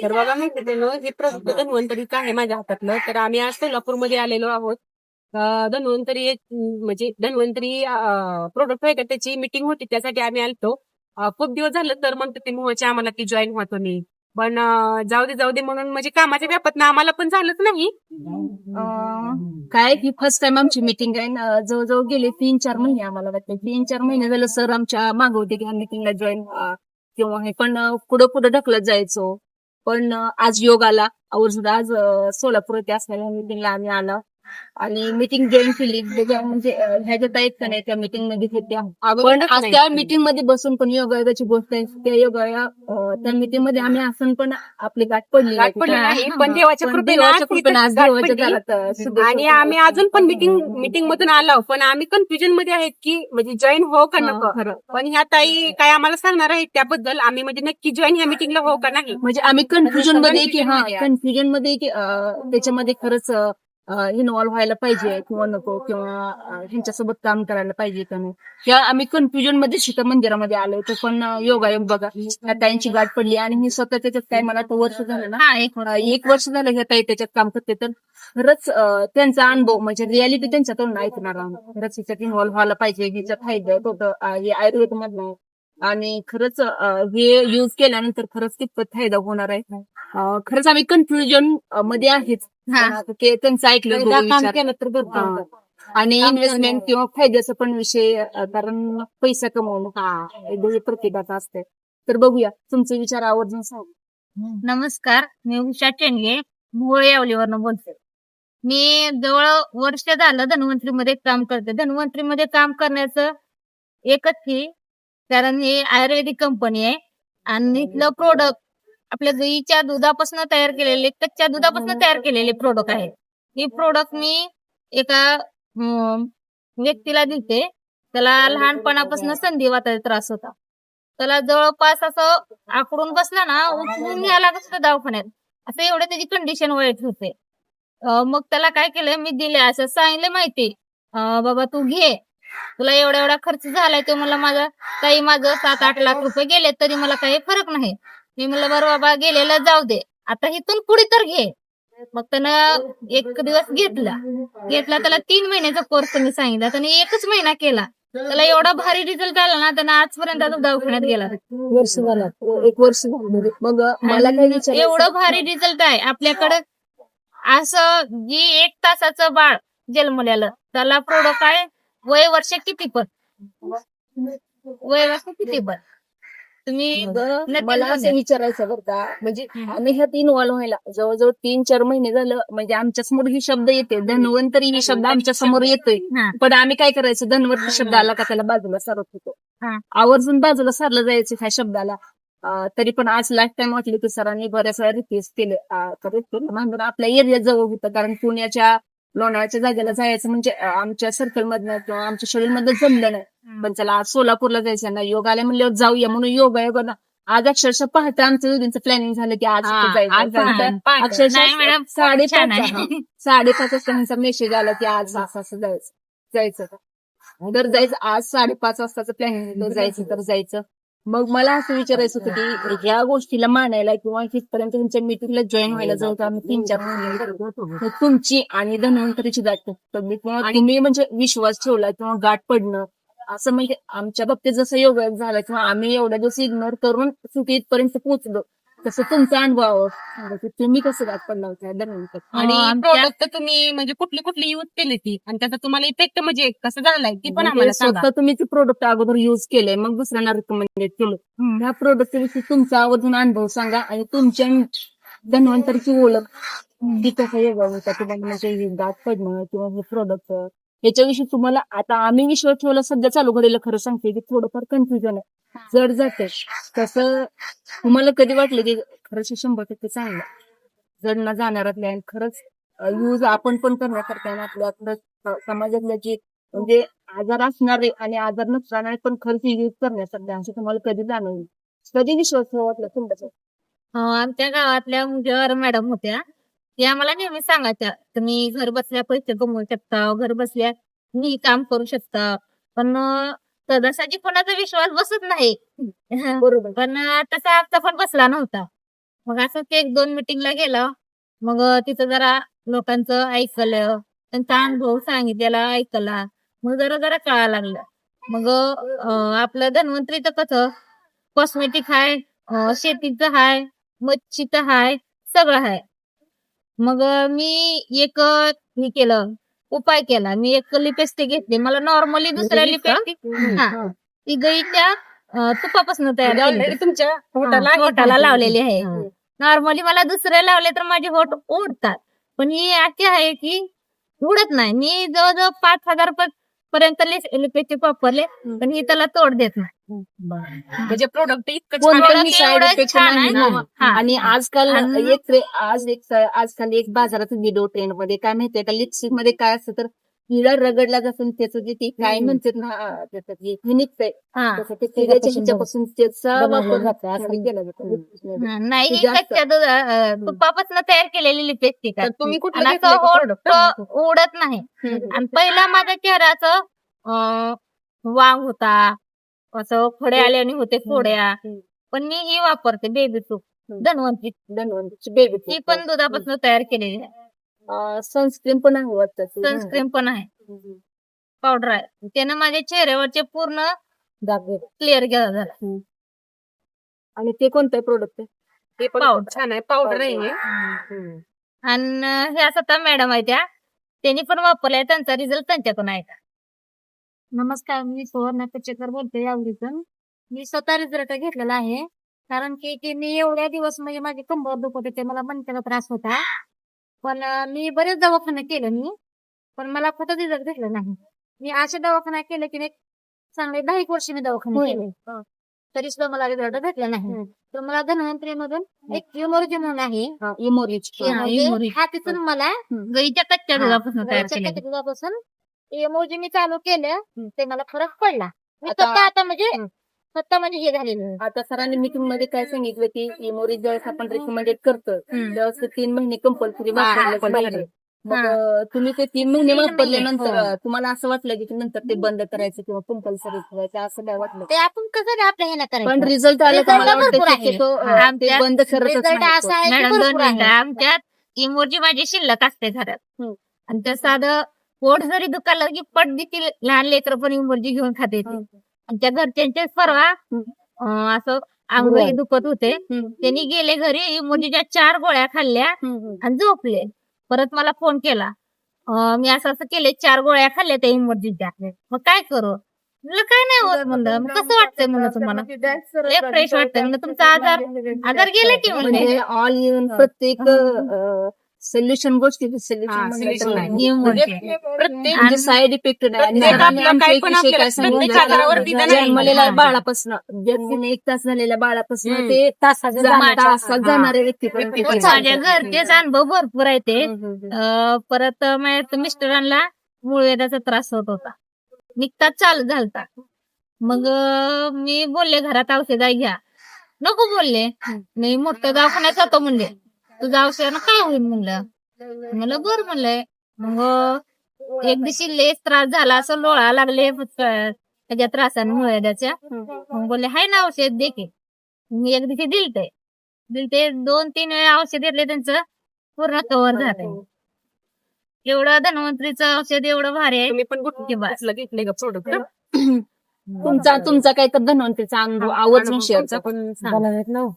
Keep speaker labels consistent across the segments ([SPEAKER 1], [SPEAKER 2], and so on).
[SPEAKER 1] तर बघा मी हे प्रोडक्ट धन्वंतरीचं आहे माझ्या हातातलं. तर आम्ही आज सोलापूरमध्ये आलेलो आहोत. धन्वंतरी एक म्हणजे धन्वंतरी प्रोडक्ट आहे का त्याची मीटिंग होती, त्यासाठी आम्ही आलतो. खूप दिवस झालं तर म्हणतो ते मोहचे आम्हाला की जॉईन व्हातो मी. पण जाऊ दे म्हणून म्हणजे कामाच्या व्यापातनं आम्हाला पण झालंच नाही.
[SPEAKER 2] काय ही फर्स्ट टाइम आमची मीटिंग आहे ना. जवळजवळ गेले 3-4 महिने आम्हाला वाटतं. 3-4 महिने झालं सर आमच्या मागे होते की मीटिंगला जॉईन किंवा हे पण पुढं ढकलत जायचो. पण आज योग आला आवर्जून आज सोलापूर येथे असलेल्या मीटिंगला आम्ही आलो आणि मीटिंग जॉईन केली. म्हणजे ह्याच्यात आहेत का नाही त्या मीटिंग मध्ये होत्या. पण आज त्या मीटिंग मध्ये बसून पण योगायोगाची गोष्ट आहे. त्या योगा त्या मीटिंग मध्ये आम्ही असून पण आपली गाठ पडली
[SPEAKER 1] नाही, पण देवाच्या कृपेनं आज गाठ पडली. आणि आम्ही अजून पण मीटिंग मधून आलो, पण आम्ही कन्फ्युजन मध्ये आहेत की म्हणजे जॉईन हो का नको. पण ह्या ताई काय आम्हाला सांगणार आहेत त्याबद्दल, आम्ही म्हणजे नक्की जॉईन ह्या मीटिंगला हो का नाही.
[SPEAKER 2] म्हणजे आम्ही कन्फ्युजन मध्ये की त्याच्यामध्ये खरंच इन्व्हॉल्व्ह व्हायला पाहिजे किंवा नको, किंवा ह्यांच्यासोबत काम करायला पाहिजे का नाही, या आम्ही कन्फ्युजन मध्ये सीता मंदिरामध्ये आलो होतो. पण योगायोग बघा ह्या ताईंची गाठ पडली आणि मी स्वतः त्याच्यात काय मला तर वर्ष झालं ना, एक वर्ष झालं ह्या ताई त्याच्यात काम करते. तर खरंच त्यांचा अनुभव म्हणजे रियालिटी त्यांच्याकडून ऐकणार आहोत. खरंच ह्याच्यात इन्व्हॉल्व्ह व्हायला पाहिजे. ह्याच्यात फायदा होतं हे आयुर्वेद मधनं, आणि खरंच हे युज केल्यानंतर खरंच कितपत फायदा होणार आहे. खरंच आम्ही कन्फ्युजन मध्ये आहेच. त्यांचं ऐकलं केलं तर आणि इन्व्हेस्टमेंट किंवा फायद्याचा पण विषय, कारण पैसा कमवणं प्रतिभाचा असते. तर बघूया तुमचे विचार आवर्जून सांग.
[SPEAKER 3] नमस्कार, मी उषा चेंडगे भोळे यावलीवरनं बोलते. मी जवळ वर्ष झालं धन्वंतरीमध्ये काम करते. धन्वंतरीमध्ये काम करण्याचं एकच की, कारण हे आयुर्वेदिक कंपनी आहे आणि इथलं प्रोडक्ट आपल्या गाईच्या दुधापासून तयार केलेले, कच्च्या दुधापासून तयार केलेले प्रोडक्ट आहेत. हे प्रोडक्ट मी एका व्यक्तीला दिलते. त्याला लहानपणापासून संधिवाताचा त्रास होता. त्याला जवळपास असं आकडून बसला ना, उचलून न्यायला लागत होतं दवाखान्यात, असं एवढं त्याची कंडिशन वाईट होते. मग त्याला काय केलं, मी दिले असं सांगितलं माहिती, बाबा तू घे, तुला एवढा एवढा खर्च झालाय. तो मला माझा काही माझं 7-8 लाख रुपये गेले तरी मला काही फरक नाही. मी म्हणलं बरं बाबा गेलेलं जाऊ दे, आता इथून पुढे तर घे. मग त्यानं एक दिवस घेतला. त्याला 3 महिन्याचा कोर्स मी सांगितला. त्याने 1च महिना केला. त्याला एवढा भारी रिझल्ट आला ना, त्यानं आजपर्यंत अजून दवाखान्यात गेला.
[SPEAKER 2] वर्ष झालं, 1 वर्ष झालं. मग मला काय विचारायचं,
[SPEAKER 3] एवढं भारी रिझल्ट आहे आपल्याकडे. असं जी 1 तासाचं बाळ जन्मलेलं त्याला प्रोडक्ट आहे, वय वर्ष किती पण तुम्ही
[SPEAKER 2] मला असं विचारायचं बरं का, म्हणजे आम्ही ह्यात इन्व्हॉल्व्ह व्हायला जवळजवळ 3-4 महिने झालं. म्हणजे आमच्या समोर ही शब्द येते, धन्वंतरी ही शब्द आमच्या समोर येतोय. पण आम्ही काय करायचं, धन्वंतरी शब्द आला का त्याला बाजूला सारत होतो. आवर्जून बाजूला सारलं जायचं ह्या शब्दाला. तरी पण आज लास्ट टाइम वाटली की सरांनी बऱ्याच वेळा रिक्वेस्ट केले. म्हणून आपल्या एरिया जवळ होतं, कारण पुण्याच्या लोणावळ्याच्या जागेला जायचं म्हणजे आमच्या सर्कल मधनं किंवा आमच्या शेड्यूल मधनं जमलं नाही. पण चला आज सोलापूरला जायचं ना, योग आल्या म्हणल्यावर जाऊया म्हणून योग ना आज अक्षरशः पहाटे आमचं दोघींचं प्लॅनिंग झालं की आज जायचं. अक्षरशः 5:30 वाजता त्यांचा मेसेज आला की आज असं जायचं तर जायचं. आज 5:30 वाजताचं प्लॅनिंग जायचं तर जायचं. मग मला असं विचारायचं होतं की या गोष्टीला मानायला किंवा तिथपर्यंत तुमच्या मीटिंगला जॉईन व्हायला जाऊ आम्ही 3-4 महिने, तुमची आणि धन्वंतरीची गाठ तुम्ही म्हणजे विश्वास ठेवला किंवा गाठ पडणं, असं म्हणजे आमच्या बाबतीत जसं योग झालं किंवा आम्ही एवढ्या दिवस इग्नोर करून चुकी इथपर्यंत पोहोचलो, तसं तुमचा अनुभव तुम्ही कसं गाठ पडला होता धन्वंतरी.
[SPEAKER 1] आणि प्रोडक्ट तुम्ही म्हणजे कुठली यूज केली ती आणि त्याचा तुम्हाला इफेक्ट म्हणजे कसं झालाय ती पण आम्हाला सांगा.
[SPEAKER 2] स्वतः तुम्ही ते प्रोडक्ट अगोदर युज केलंय, मग दुसऱ्यांना रिकमेंडेड केलं. ह्या प्रोडक्ट विषयी तुमचा आवर्जून अनुभव सांगा आणि तुमच्या धन्वंतरीची ओळख ती कसं योगा होता तुम्हाला, म्हणजे गाठ पडणं किंवा हे प्रोडक्ट याच्याविषयी तुम्हाला. आता आम्ही विश्वास ठेवला सध्या चालू घडीला, खरं सांगते की थोडंफार कन्फ्युजन आहे, जड जाते. तसं तुम्हाला कधी वाटलं की खरंच 100% चांगलं जड न जाणारातल्या आणि खरंच यूज आपण पण करण्यासारखं आहे. आपल्या खरंच समाजातल्या जी म्हणजे आजार असणारे आणि आजार नसणारे पण खर्च यूज करण्यासारखे असं तुम्हाला कधी जाणवलं, कधी विश्वास वाटला तुमचा?
[SPEAKER 3] आमच्या गावातल्या मुलीवर मॅडम होत्या, त्या आम्हाला नेहमी सांगायच्या, तुम्ही घर बसल्या पैसे कमवू शकता, घर बसल्या मी काम करू शकता. पण सहजासहजी कोणाचा विश्वास बसत नाही.
[SPEAKER 2] बरोबर.
[SPEAKER 3] पण तसा आमचा पण बसला नव्हता. मग असंच 1-2 मिटिंगला गेलं. मग तिथं जरा लोकांचं ऐकलं, त्यांचा अनुभव सांगितलेला ऐकला. मग जरा जरा कळायला लागलं. मग आपलं धन्वंतरीचं कसं कॉस्मेटिक आहे, शेतीचं आहे, मच्छीचं आहे, सगळं आहे. मग मी एक हे केलं, उपाय केला. मी एक लिपस्टिक घेतली. मला नॉर्मली दुसऱ्या लिपस्टिक हा ती गाईच्या तुपापासून तयार केली.
[SPEAKER 1] Already तुमच्या पोटाला
[SPEAKER 3] हा, पोटाला लावलेली आहे. नॉर्मली मला दुसरे लावले तर माझे होठ उडतात, पण ही अशी आहे की उडत नाही. मी जवळजवळ 5,000 पर्यंत लिपस्टिक वापरले, पण ही त्याला तोड देत नाही.
[SPEAKER 1] म्हणजे प्रोडक्ट इतकं छान
[SPEAKER 2] कोणत्याही
[SPEAKER 3] product
[SPEAKER 2] साईड
[SPEAKER 3] एवढं
[SPEAKER 2] इफेक्ट
[SPEAKER 3] छान
[SPEAKER 2] नाही
[SPEAKER 3] आहे
[SPEAKER 2] ना.
[SPEAKER 3] ना. हा.
[SPEAKER 2] आणि आजकाल
[SPEAKER 3] आणि
[SPEAKER 2] आजकाल एक बाजारात व्हिडिओ ट्रेंड मध्ये काय माहितीये का, लिपस्टिक मध्ये काय असतं तर हिला रगडला जातं त्याचं जे ती काय म्हणतात ना त्याचं जे निघतंय
[SPEAKER 3] हा.
[SPEAKER 2] तसं ते तिघाच्या ह्याच्यापासून त्याचा वापर खाली केला जातो.
[SPEAKER 3] हा, नाही
[SPEAKER 2] ती
[SPEAKER 3] ही
[SPEAKER 2] जास्त-
[SPEAKER 3] कच्च्या तुपापासून तयार केलेली लिपस्टिक
[SPEAKER 1] तर
[SPEAKER 3] आहे.
[SPEAKER 1] तुम्ही कुठलं
[SPEAKER 3] आणि
[SPEAKER 1] घेतलंय
[SPEAKER 3] असं
[SPEAKER 1] का
[SPEAKER 3] होठ
[SPEAKER 1] product?
[SPEAKER 3] उडत नाही. आणि पहिला माझ्या चेहऱ्याचं वांग होता, असं फोडे आल्याने होते फोड्या. पण मी ही वापरते बेबी तूप धन्वंतरी.
[SPEAKER 2] बेबी
[SPEAKER 3] ती पण दुधापासून तयार केलेली आहे.
[SPEAKER 2] सनस्क्रीन पण आहे वाटतं ती.
[SPEAKER 3] सनस्क्रीन पण आहे, पावडर आहे. त्यानं माझ्या चेहऱ्यावरचे पूर्ण क्लिअर झाला.
[SPEAKER 2] आणि ते कोणतं प्रोडक्ट आहे?
[SPEAKER 1] ते पण
[SPEAKER 3] Powder.
[SPEAKER 1] छान आहे, पावडर आहे हे.
[SPEAKER 3] आणि ह्या स्वतः मॅडम आहे त्या, त्यांनी पण वापरलाय. त्यांचा रिझल्ट त्यांच्याकडून आहे का? नमस्कार, मी सुवर्णा कचेकर बोलते यावरीतून. मी स्वतः रिझल्ट घेतलेला आहे, कारण की मी एवढ्या दिवस म्हणजे माझी कंबर दुखत होते, मला मणक्याचा त्रास होता. पण मी बरेच दवाखाने केले पण मला कुठं रिझल्ट भेटला नाही. मी असे दवाखाना केले की चांगले 10 वर्ष मी दवाखाने केले, तरी सुद्धा मला रिझल्ट भेटला नाही. तर मला धन्वंतरी मधून एक इमोर्जी म्हणून आहे, हा तिथून मला गाईच्या कच्च्या दुधापासून तयार केलेलं. दुधापासून इमोर्जी मी चालू केलं, ते मला फरक पडला. मी स्वतः स्वतः म्हणजे हे झालेलं.
[SPEAKER 2] आता सरांनी मीटिंग मध्ये काय सांगितलं की इमोरी ज्यावेळेस आपण रेकमेंडेड करतो त्यावेळेस ते 3 महिने कंपल्सरी वापरायला पाहिजे. मग तुम्ही ते 3 महिने वापरल्यानंतर तुम्हाला असं वाटलं की नंतर ते बंद करायचं किंवा कंपल्सरी ठेवायचं असं काय वाटलं?
[SPEAKER 3] ते आपण कसं आपल्या ह्याला
[SPEAKER 2] पण
[SPEAKER 3] करायचं.
[SPEAKER 2] रिझल्ट आला तर
[SPEAKER 3] Result
[SPEAKER 2] मला वाटतं
[SPEAKER 3] भरपूर आहे.
[SPEAKER 2] की तो ते बंद करतच
[SPEAKER 3] रिझल्ट
[SPEAKER 2] नाही
[SPEAKER 3] असा आहे की
[SPEAKER 2] तो.
[SPEAKER 3] भरपूर आहे. आमच्यात इमोजी माझी शिल्लक असते घरात. आणि त्या साधं पोट जरी दुखायला की पट देखील लहान लेकर पण इमोजी घेऊन खाते. आणि त्या घरच्यांचे परवा असं अंगही दुखत होते, त्यांनी गेले घरी, इमोजीच्या 4 गोळ्या खाल्ल्या आणि झोपले. परत मला फोन केला, मी असं केले, 4 गोळ्या खाल्ल्या त्या इमोजीच्या, मग काय करू? म्हणलं काय नाही होत. म्हणलं मग कसं वाटतंय म्हणलं तुम्हाला? लय फ्रेश वाटतंय म्हणलं. तुमचा आजार गेला की
[SPEAKER 2] म्हणजे
[SPEAKER 3] म्हणजे
[SPEAKER 2] ऑल इव्हन प्रत्येक सोल्युशन गोष्टी
[SPEAKER 1] solution आहे.
[SPEAKER 2] प्रत्येक म्हणजे साईड इफेक्ट नाही. आणि
[SPEAKER 1] प्रत्येक
[SPEAKER 2] सरांनी
[SPEAKER 1] आपलं
[SPEAKER 2] आमच्या
[SPEAKER 1] काय
[SPEAKER 2] एक
[SPEAKER 1] पण
[SPEAKER 2] विषय
[SPEAKER 1] आपल्याला
[SPEAKER 2] काय सांगितलं
[SPEAKER 1] प्रत्येक आजारावर
[SPEAKER 2] की
[SPEAKER 1] निदान आहे.
[SPEAKER 2] जन्मलेल्या बाळापासून जन्मून 1 तास झालेल्या बाळापासून ते तासात जाणाऱ्या व्यक्तीपर्यंत
[SPEAKER 3] माझ्या घरचेच अनुभव भरपूर आहे ते. परत माझ्या मिस्टरांना मूळव्याधाचा त्रास होत होता, निघताच चालू झालता. मग मी बोलले घरात औषध घ्या, नको बोलले. मी मोठ्या दवाखान्यात जातो म्हणले, तुझं औषधानं काय होईल म्हणलं. म्हणलं बरं म्हणलंय. मग एक दिवशी लेस त्रास झाला, असं लोळा लागले त्याच्या त्रासाने मूळव्याधाच्या. मग बोलले हाय ना औषध दे की. मी एक दिवशी दिलते 2-3 वेळा औषध घेतले, त्यांचं पूर्ण कव्हर झालंय. एवढं धन्वंतरीचं औषध एवढं भारी आहे.
[SPEAKER 1] तुम्ही पण
[SPEAKER 3] की बस.
[SPEAKER 1] कुठलं घेतलंय का प्रोडक्ट?
[SPEAKER 2] तुमचा काही तर धन्वंतरीचा अनुभव आवर्जून शेअर करा.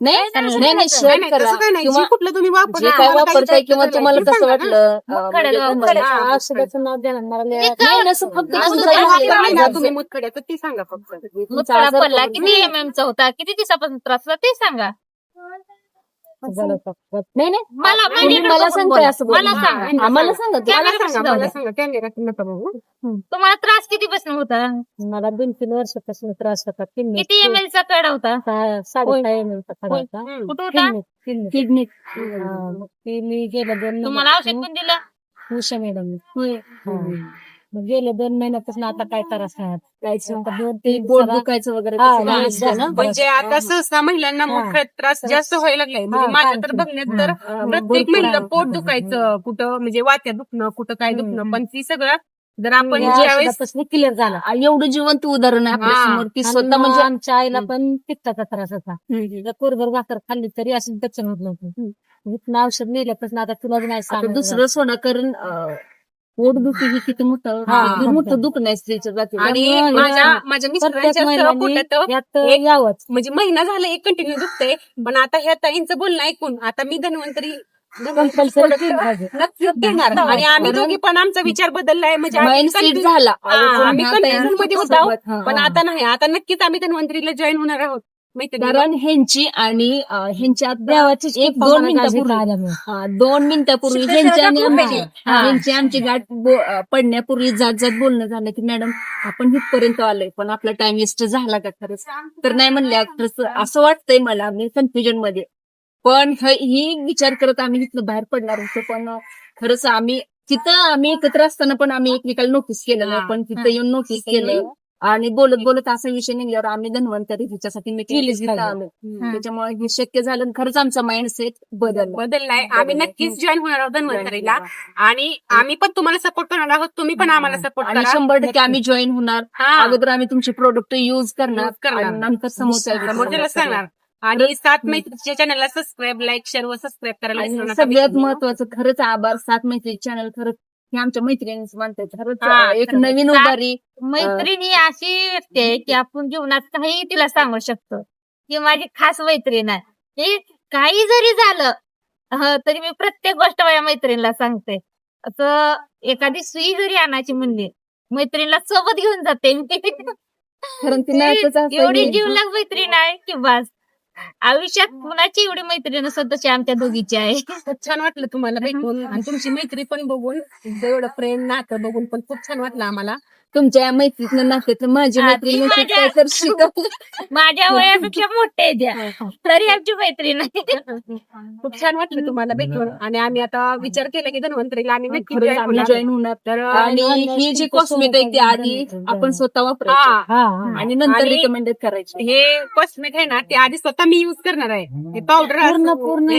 [SPEAKER 2] नाही शेअर करा
[SPEAKER 1] तसं काय नाही,
[SPEAKER 2] किंवा
[SPEAKER 1] जे कुठलं तुम्ही
[SPEAKER 2] जे काय वापरताय किंवा तुम्हाला कसं वाटलं
[SPEAKER 3] औषधाचं
[SPEAKER 2] नाव देणार
[SPEAKER 3] नाही,
[SPEAKER 2] असं फक्त
[SPEAKER 3] असं
[SPEAKER 2] तुमचा
[SPEAKER 3] काही
[SPEAKER 2] आजार
[SPEAKER 3] वापरलं
[SPEAKER 1] ना
[SPEAKER 2] आजार-
[SPEAKER 1] तुम्ही मुतखड्याचं ते सांगा फक्त.
[SPEAKER 2] तुमचा
[SPEAKER 3] मुतखडा
[SPEAKER 2] आजार
[SPEAKER 3] पडला, किती MM चा होता, किती दिवसापासून त्रास होता ते सांगा.
[SPEAKER 2] नाही
[SPEAKER 3] मला
[SPEAKER 2] तुम्ही मला सांगताय असं
[SPEAKER 3] मला
[SPEAKER 2] बोला.
[SPEAKER 3] सांगा.
[SPEAKER 2] आम्हाला सांगा तुम्ही.
[SPEAKER 1] मला
[SPEAKER 3] कॅमेरा
[SPEAKER 1] सांगा,
[SPEAKER 3] जाऊ
[SPEAKER 1] मला
[SPEAKER 3] दे.
[SPEAKER 1] सांगा. कॅमेरा नका बघू.
[SPEAKER 3] तुम्हाला त्रास कितीपासून होता?
[SPEAKER 4] मला 2-3 वर्षापासून त्रास होता.
[SPEAKER 3] किती ML चा कडा होता?
[SPEAKER 4] 6.5 ml चा खडा होता.
[SPEAKER 3] कुठं होता?
[SPEAKER 2] किडनी
[SPEAKER 4] मग ती मी गेल्या 2
[SPEAKER 3] तुम्हाला औषध कोण दिलं?
[SPEAKER 4] उषा मॅडम. मग गेल्या 2 महिन्यापासून आता काय त्रास नाही. आता 2-3
[SPEAKER 2] पोट दुखायचं वगैरे
[SPEAKER 4] हा,
[SPEAKER 2] तसं काही असतं ना?
[SPEAKER 1] म्हणजे आता सहसा महिलांना मुतखड्यात त्रास जास्त व्हायला लागलाय. म्हणजे माझ्या तर बघण्यात तर प्रत्येक महिला पोट दुखायचं, कुठं म्हणजे वात्या दुखणं, कुठं काय दुखणं, पण ती सगळं जर आपण ज्यावेळेस
[SPEAKER 4] क्लिअर झाला
[SPEAKER 2] एवढं जिवंत उदाहरण आहे आपल्या
[SPEAKER 1] हा.
[SPEAKER 2] समोर की स्वतः
[SPEAKER 4] आणि
[SPEAKER 2] म्हणजे
[SPEAKER 4] आमच्या आईला पण पित्ताचा त्रास होता कोरभर भाकर खाल्ली तरी अशी दचन होत नव्हतं इथनं औषध नेल्यापासून आता तुला नाही
[SPEAKER 2] आता
[SPEAKER 4] सांगायचं.
[SPEAKER 2] दुसरं सोडा कारण पोटदुखी ही किती मोठं
[SPEAKER 4] हा.
[SPEAKER 2] किती मोठं दुखणं आहे स्त्रीच्या जाती
[SPEAKER 1] आणि
[SPEAKER 4] त्यामुळे
[SPEAKER 1] माझ्या
[SPEAKER 4] प्रत्येक
[SPEAKER 1] मिस्टरांच्या
[SPEAKER 4] महिलांनी
[SPEAKER 1] पोटात
[SPEAKER 4] यात
[SPEAKER 1] एक-
[SPEAKER 4] यावंच.
[SPEAKER 1] म्हणजे महिना झाला एक कंटिन्यू दुखतंय पण आता ह्या ताईंचं बोलणं ऐकून आता मी धन्वंतरी
[SPEAKER 4] कंपल्सरी केलं पाहिजे.
[SPEAKER 1] नक्कीच घेणार आणि आम्ही दोघी पण आमचा विचार बदललाय म्हणजे आम्ही
[SPEAKER 2] माइंड सेट
[SPEAKER 1] confuse-
[SPEAKER 2] झाला
[SPEAKER 1] आम्ही कन्फ्युजन मध्ये होतो
[SPEAKER 2] हा.
[SPEAKER 1] पण आता नाही आता नक्कीच आम्ही धन्वंतरीला जॉईन होणार आहोत माहिती
[SPEAKER 2] कारण ह्यांची आणि ह्यांच्या
[SPEAKER 4] देवाची
[SPEAKER 2] एक 2 मिनिटापूर्वी
[SPEAKER 4] मिनिटापूर्वी
[SPEAKER 2] 2 मिनिटापूर्वी
[SPEAKER 1] शिक्षणाचा
[SPEAKER 2] ह्यांची आणि
[SPEAKER 1] खूप
[SPEAKER 2] आमची
[SPEAKER 1] आहे.
[SPEAKER 2] ह्यांची आमची गाठ पडण्यापूर्वी जात बोलणं झालं की मॅडम आपण इथपर्यंत आलोय पण आपला टाइम वेस्ट झाला का खरंच तर नाही म्हणले खरंच असं वाटतंय मला मी कन्फ्युजन मध्ये पण ही विचार करत आम्ही इथनं बाहेर पडणार होतो पण खरंच आम्ही एकत्र असताना पण आम्ही एकमेकाला नोटीस केलं नाही पण तिथं येऊन नोटीस केलं आणि बोलत बोलत असा विषय निघल्यावर आम्ही धन्वंतरी तिच्यासाठी
[SPEAKER 4] केलीच
[SPEAKER 2] मीटिंग
[SPEAKER 4] पाहिजे.
[SPEAKER 2] आम्ही त्याच्यामुळे हे शक्य झालं आणि खरंच आमचा माइंडसेट
[SPEAKER 1] बदललाय आम्ही नक्कीच जॉईन होणार आहोत धन्वंतरीला आणि आम्ही पण तुम्हाला सपोर्ट करणार आहोत तुम्ही पण आम्हाला सपोर्ट
[SPEAKER 2] आणि
[SPEAKER 1] करा
[SPEAKER 2] 100% आम्ही जॉईन होणार
[SPEAKER 1] हा.
[SPEAKER 2] अगोदर आम्ही तुमचे प्रोडक्ट युज करणार
[SPEAKER 1] Use करणार.
[SPEAKER 2] आणि नंतर
[SPEAKER 1] समोरच्याला सांगणार आणि 7 मैत्रीच्या चॅनलला सबस्क्राईब लाईक शेअर व सबस्क्राईब करायला विसरू
[SPEAKER 2] आणि
[SPEAKER 1] नका.
[SPEAKER 2] सगळ्यात महत्वाचं खरंच आभार 7 मैत्री चॅनल खरंच हे आमच्या मैत्रिणींच म्हणतात खरंच
[SPEAKER 1] हा,
[SPEAKER 2] एक
[SPEAKER 1] खरंच.
[SPEAKER 2] नवीन उभारी
[SPEAKER 3] मैत्रिणी अशी व्यक्ती आहे की आपण जीवनात काही तिला सांगू शकतो की माझी खास मैत्रीण आहे हे काही जरी झालं तरी मी प्रत्येक गोष्ट माझ्या मैत्रिणीला सांगते असं एखादी सुई जरी आणायची म्हणली मैत्रिणीला सोबत घेऊन जाते
[SPEAKER 2] कारण ती नातच असं
[SPEAKER 3] एवढी
[SPEAKER 2] आहे.
[SPEAKER 3] जीवलग मैत्रीण आहे की बस आयुष्यात कुणाची एवढी मैत्रीण स्वतःची आमच्या दोघीची आहे
[SPEAKER 1] खूप छान वाटलं तुम्हाला भेटून आणि तुमची मैत्री पण बघून तुमचं एवढं प्रेम नातं बघून पण खूप छान वाटलं आम्हाला.
[SPEAKER 2] तुमच्या मैत्रीतनं नात्यातलं माझी
[SPEAKER 3] हा,
[SPEAKER 2] मैत्रीण
[SPEAKER 3] ती
[SPEAKER 2] नसेल
[SPEAKER 3] माझ्या-
[SPEAKER 2] काय तर शिकव
[SPEAKER 3] माझ्या वयापेक्षा मोठे आहे त्या तरी आमची मैत्रीण आहे
[SPEAKER 1] खूप छान वाटलं तुम्हाला भेटून आणि आम्ही आता विचार केला की धन्वंतरीला आम्ही नक्की
[SPEAKER 2] खरंच
[SPEAKER 1] join
[SPEAKER 2] आम्ही
[SPEAKER 1] होणार.
[SPEAKER 2] जॉईन होणार
[SPEAKER 1] तर
[SPEAKER 2] आणि ही जी कॉस्मेटिक आहे ती आधी आपण स्वतः वापरायची
[SPEAKER 1] हा
[SPEAKER 4] हा
[SPEAKER 2] आणि नंतर
[SPEAKER 1] आणि-
[SPEAKER 2] रिकमेंडेड करायची
[SPEAKER 1] हे कॉस्मेट आहे ना ते आधी स्वतः मी युज करणार आहे हे पावडर
[SPEAKER 4] पूर्ण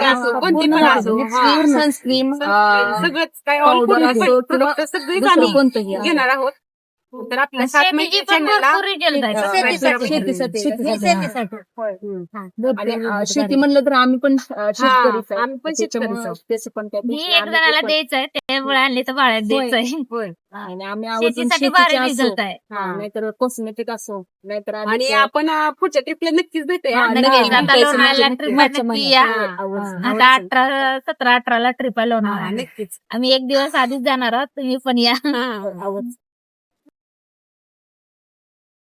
[SPEAKER 1] असो कोणती पण असो हा.
[SPEAKER 2] सनस्क्रीन
[SPEAKER 1] सगळंच काय
[SPEAKER 2] powder असो किंवा
[SPEAKER 1] सगळीच
[SPEAKER 2] दुसरं
[SPEAKER 1] आम्ही
[SPEAKER 2] कोणतंही असो.
[SPEAKER 1] घेणार आहोत तर आपल्या 7
[SPEAKER 3] शेतीची
[SPEAKER 1] मैत्री
[SPEAKER 3] पण
[SPEAKER 1] चॅनलला
[SPEAKER 3] भरपूर रिझल्ट आहे
[SPEAKER 2] शेतीसाठी आणि
[SPEAKER 4] शेतीसाठी
[SPEAKER 2] शेती म्हणलं तर आम्ही पण शेतकरीच आहे.
[SPEAKER 1] आम्ही पण
[SPEAKER 2] त्याच्यामुळं
[SPEAKER 1] शेतकरीच
[SPEAKER 2] त्याचं पण काय
[SPEAKER 3] मी
[SPEAKER 2] विषय
[SPEAKER 3] एक
[SPEAKER 2] आम्ही
[SPEAKER 3] जणाला
[SPEAKER 2] ते पण-
[SPEAKER 3] द्यायचंय त्यामुळे आणले तर बाळ्यात द्यायचंय
[SPEAKER 1] होय
[SPEAKER 2] आणि आम्ही आवर्जून
[SPEAKER 3] शेतीसाठी भारी
[SPEAKER 2] शेतीचे असो
[SPEAKER 3] रिझल्ट आहे
[SPEAKER 1] हा.
[SPEAKER 2] नाहीतर कॉस्मेटिक असो नाहीतर
[SPEAKER 1] आणि आपण पुढच्या ट्रिपला नक्कीच भेटूया
[SPEAKER 2] हा,
[SPEAKER 3] नक्कीच
[SPEAKER 2] नक्की.
[SPEAKER 3] आता
[SPEAKER 2] भेटायचं
[SPEAKER 3] लोणावळ्याला
[SPEAKER 2] म्हणजे
[SPEAKER 3] ट्रिप
[SPEAKER 4] मागच्या
[SPEAKER 3] नक्की या
[SPEAKER 4] महिन्यात.
[SPEAKER 3] आता 17-18 ला ट्रिप आहे
[SPEAKER 1] हा,
[SPEAKER 3] लोणावळ्याला
[SPEAKER 1] नक्कीच
[SPEAKER 3] आम्ही एक दिवस आधीच जाणार आहोत तुम्ही पण या
[SPEAKER 1] हा.